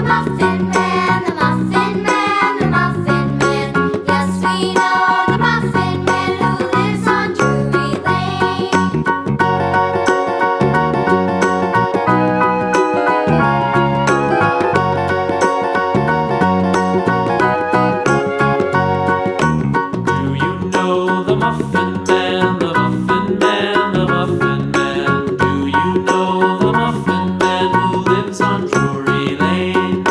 Muffin Man, the Muffin Man, the Muffin Man. Yes, we know the Muffin Man who lives on Drury Lane. Do you know the Muffin Man, the Muffin Man, the Muffin Man? Do you know the Muffin Man who lives on Drury Lane?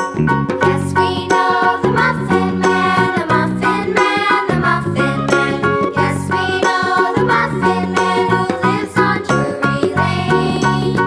Yes, we know the Muffin Man, the Muffin Man, the Muffin Man. Yes, we know the Muffin Man who lives on Drury Lane.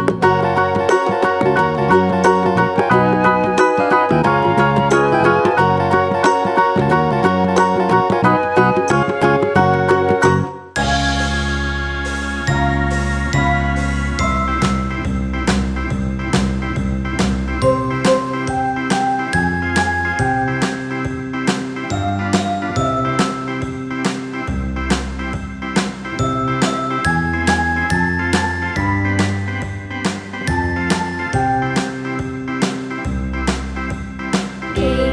Gay